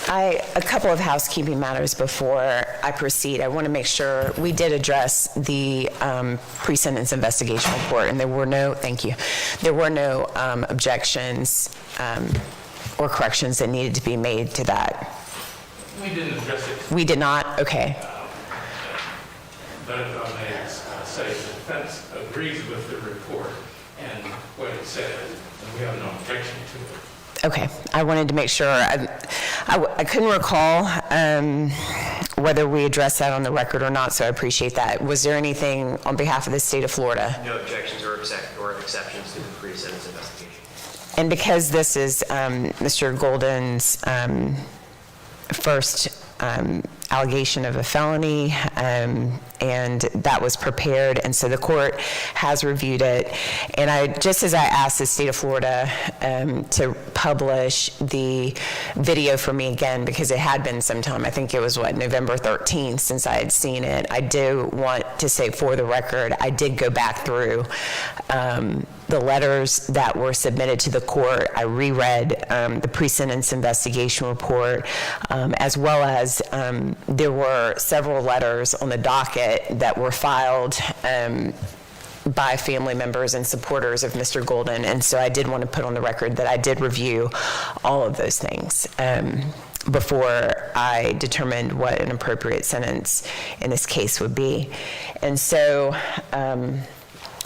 A couple of housekeeping matters before I proceed. I want to make sure we did address the pre-sentence investigation report, and there were no, thank you, there were no objections or corrections that needed to be made to that. We didn't address it. We did not? Okay. But if I may say, the defense agrees with the report and what it says, and we have no objection to it. Okay, I wanted to make sure. I couldn't recall whether we addressed that on the record or not, so I appreciate that. Was there anything on behalf of the state of Florida? No objections or exceptions to the pre-sentence investigation. And because this is Mr. Golden's first allegation of a felony, and that was prepared, and so the court has reviewed it. And just as I asked the state of Florida to publish the video for me again, because it had been some time, I think it was November 13th since I had seen it, I do want to say for the record, I did go back through the letters that were submitted to the court. I reread the pre-sentence investigation report, as well as there were several letters on the docket that were filed by family members and supporters of Mr. Golden, and so I did want to put on the record that I did review all of those things before I determined what an appropriate sentence in this case would be. And so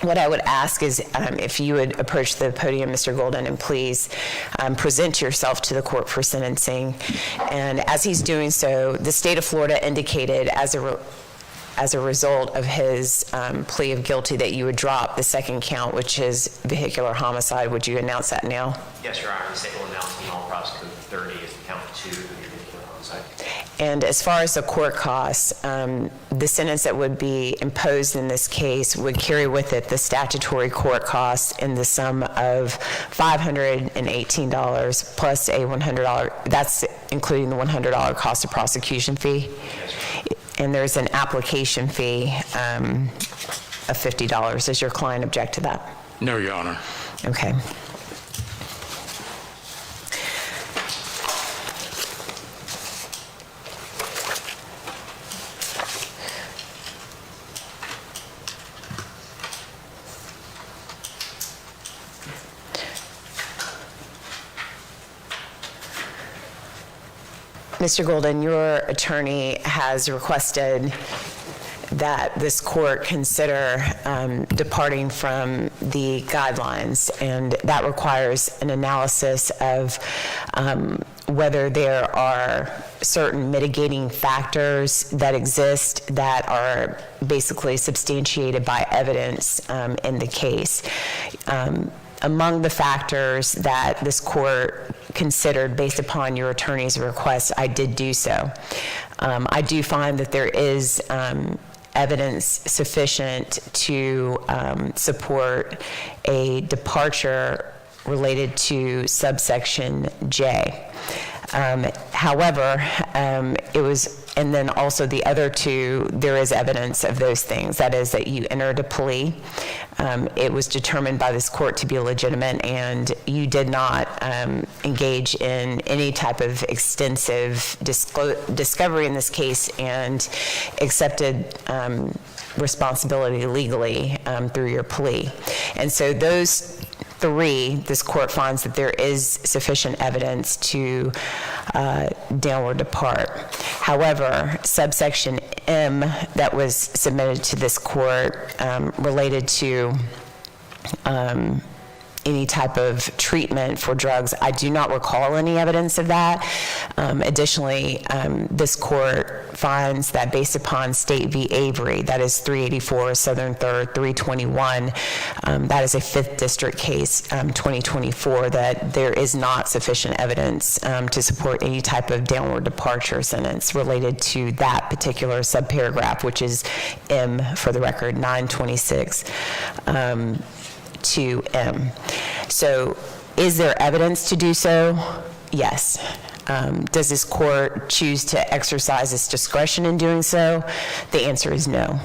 what I would ask is if you would approach the podium, Mr. Golden, and please present yourself to the court for sentencing. And as he's doing so, the state of Florida indicated as a result of his plea of guilty that you would drop the second count, which is vehicular homicide. Would you announce that now? Yes, Your Honor. The state will announce in all prosecutors 30 is the count 2 of vehicular homicide. And as far as the court costs, the sentence that would be imposed in this case would carry with it the statutory court costs in the sum of $518 plus a $100, that's including the $100 cost of prosecution fee. Yes, and there's an application fee of $50. Does your client object to that? No, Your Honor. Okay. Mr. Golden, your attorney has requested that this court consider departing from the guidelines, and that requires an analysis of whether there are certain mitigating factors that exist that are basically substantiated by evidence in the case. Among the factors that this court considered based upon your attorney's request, I did do so. I do find that there is evidence sufficient to support a departure related to subsection J. However, it was, and then also the other two, there is evidence of those things. That is that you entered a plea. It was determined by this court to be legitimate, and you did not engage in any type of extensive discovery in this case and accepted responsibility legally through your plea. And so those three, this court finds that there is sufficient evidence to downward depart. However, subsection M that was submitted to this court related to any type of treatment for drugs, I do not recall any evidence of that. Additionally, this court finds that based upon State v. Avery, that is 384 Southern 3rd 321, that is a 5th District case, 2024, that there is not sufficient evidence to support any type of downward departure sentence related to that particular subparagraph, which is M, for the record, 926. To M. So is there evidence to do so? Yes. Does this court choose to exercise its discretion in doing so? The answer is no.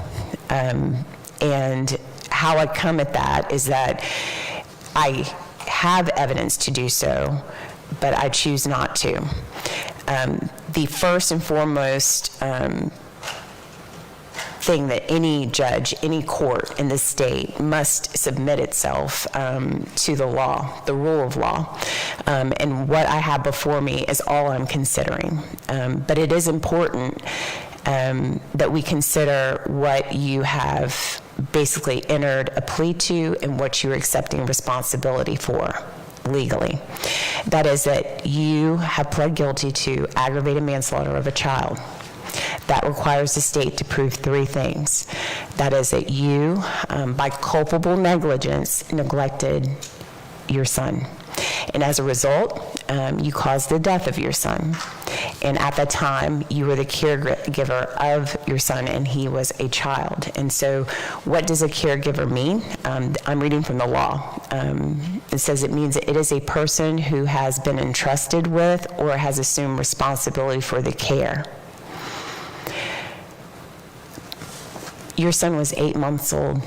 And how I come at that is that I have evidence to do so, but I choose not to. The first and foremost thing that any judge, any court in this state must submit itself to the law, the rule of law. And what I have before me is all I'm considering. But it is important that we consider what you have basically entered a plea to and what you're accepting responsibility for legally. That is that you have pled guilty to aggravated manslaughter of a child. That requires the state to prove three things. That is that you, by culpable negligence, neglected your son. And as a result, you caused the death of your son. And at that time, you were the caregiver of your son, and he was a child. And so what does a caregiver mean? I'm reading from the law. It says it means that it is a person who has been entrusted with or has assumed responsibility for the care. Your son was 8 months old.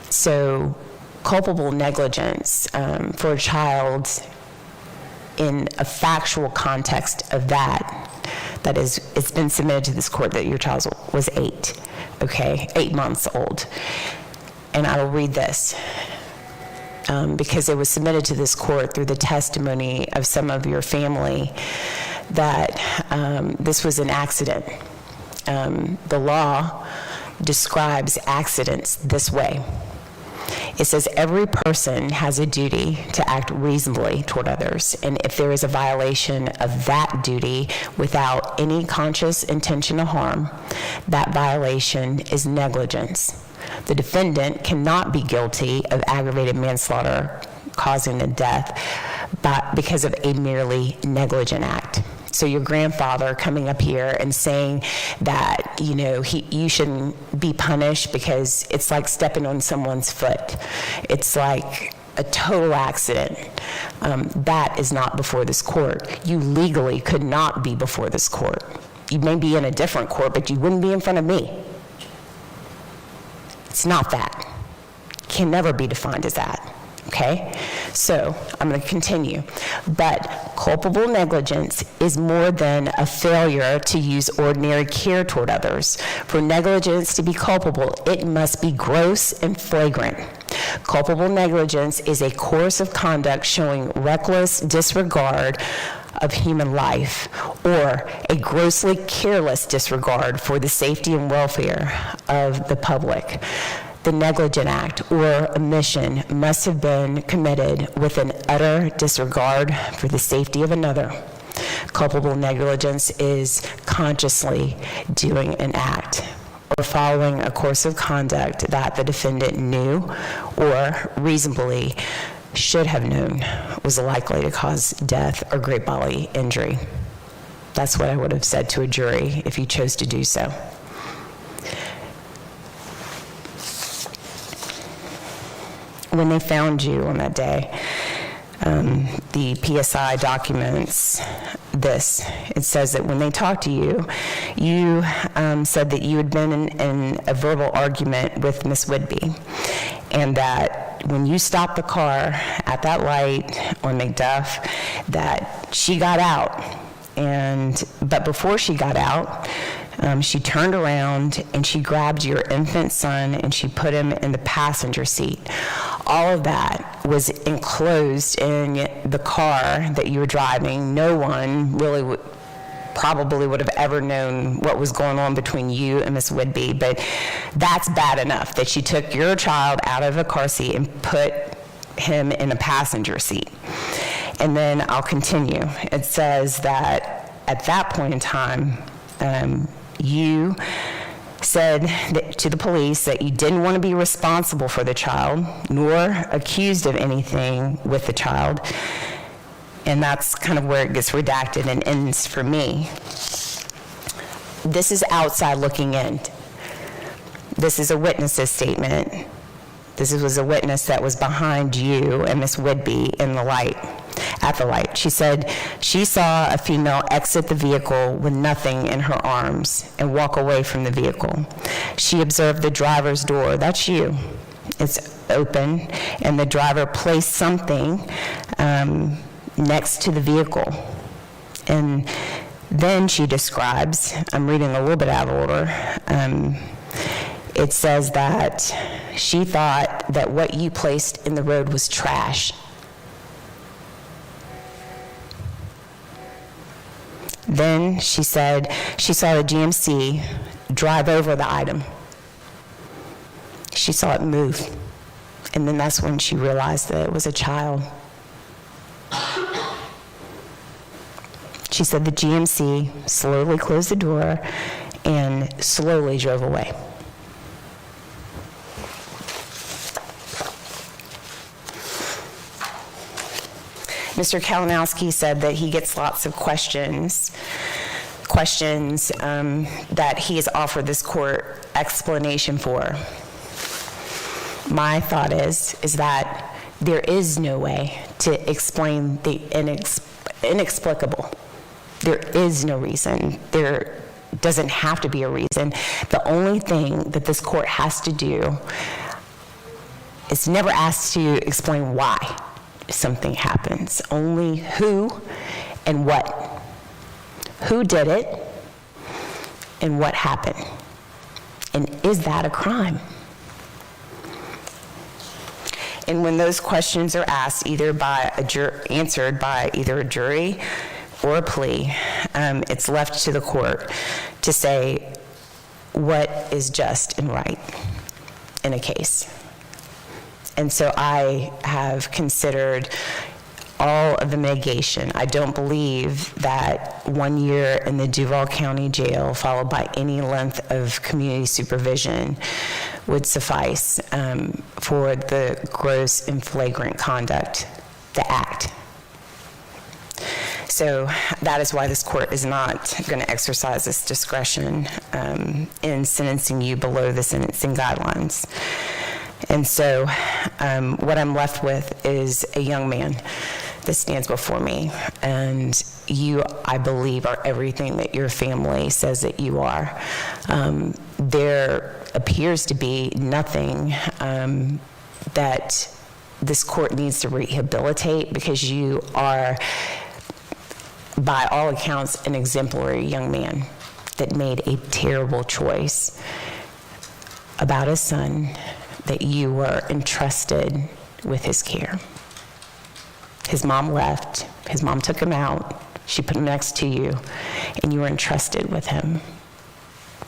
So culpable negligence for a child in a factual context of that is, it's been submitted to this court that your child was 8, okay, 8 months old. And I will read this because it was submitted to this court through the testimony of some of your family that this was an accident. The law describes accidents this way. It says every person has a duty to act reasonably toward others, and if there is a violation of that duty without any conscious intention of harm, that violation is negligence. The defendant cannot be guilty of aggravated manslaughter causing the death because of a merely negligent act. So your grandfather coming up here and saying that, you know, you shouldn't be punished because it's like stepping on someone's foot. It's like a total accident. That is not before this court. You legally could not be before this court. You may be in a different court, but you wouldn't be in front of me. It's not that. Can never be defined as that. Okay, so I'm going to continue. But culpable negligence is more than a failure to use ordinary care toward others. For negligence to be culpable, it must be gross and flagrant. Culpable negligence is a course of conduct showing reckless disregard of human life or a grossly careless disregard for the safety and welfare of the public. The negligent act or omission must have been committed with an utter disregard for the safety of another. Culpable negligence is consciously doing an act or following a course of conduct that the defendant knew or reasonably should have known was likely to cause death or great bodily injury. That's what I would have said to a jury if you chose to do so. When they found you on that day, the PSI documents this. It says that when they talked to you, you said that you had been in a verbal argument with Miss Whitby, and that when you stopped the car at that light on McDuff, that she got out. But before she got out, she turned around and she grabbed your infant son and she put him in the passenger seat. All of that was enclosed in the car that you were driving. No one really probably would have ever known what was going on between you and Miss Whitby, but that's bad enough that she took your child out of a car seat and put him in a passenger seat. And then I'll continue. It says that at that point in time, you said to the police that you didn't want to be responsible for the child, nor accused of anything with the child. And that's kind of where it gets redacted and ends for me. This is outside looking in. This is a witness's statement. This was a witness that was behind you and Miss Whitby in the light, at the light. She said she saw a female exit the vehicle with nothing in her arms and walk away from the vehicle. She observed the driver's door, that's you, it's open, and the driver placed something next to the vehicle. And then she describes, I'm reading a little bit out of order, it says that she thought that what you placed in the road was trash. Then she said she saw the GMC drive over the item. She saw it move. And then that's when she realized that it was a child. She said the GMC slowly closed the door and slowly drove away. Mr. Kalinowski said that he gets lots of questions that he has offered this court explanation for. My thought is that there is no way to explain the inexplicable. There is no reason. There doesn't have to be a reason. The only thing that this court has to do is never asked to explain why something happens, only who and what. Who did it and what happened? And is that a crime? And when those questions are asked, either by answered by either a jury or a plea, it's left to the court to say what is just and right in a case. And so I have considered all of the mitigation. I don't believe that 1 year in the Duval County Jail, followed by any length of community supervision, would suffice for the gross and flagrant conduct, the act. So that is why this court is not going to exercise its discretion in sentencing you below the sentencing guidelines. And so what I'm left with is a young man that stands before me, and you, I believe, are everything that your family says that you are. There appears to be nothing that this court needs to rehabilitate, because you are, by all accounts, an exemplary young man that made a terrible choice about his son, that you were entrusted with his care. His mom left, his mom took him out, she put him next to you, and you were entrusted with him,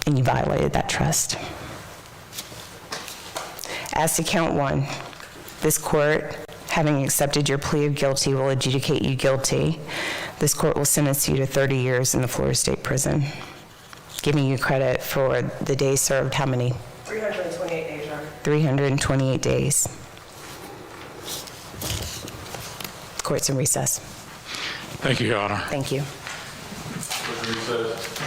and you violated that trust. As to count one, this court, having accepted your plea of guilty, will adjudicate you guilty. This court will sentence you to 30 years in the Florida State Prison, giving you credit for the days served. How many? 328 days, Your Honor. 328 days. Court's in recess. Thank you, Your Honor. Thank you. Recess.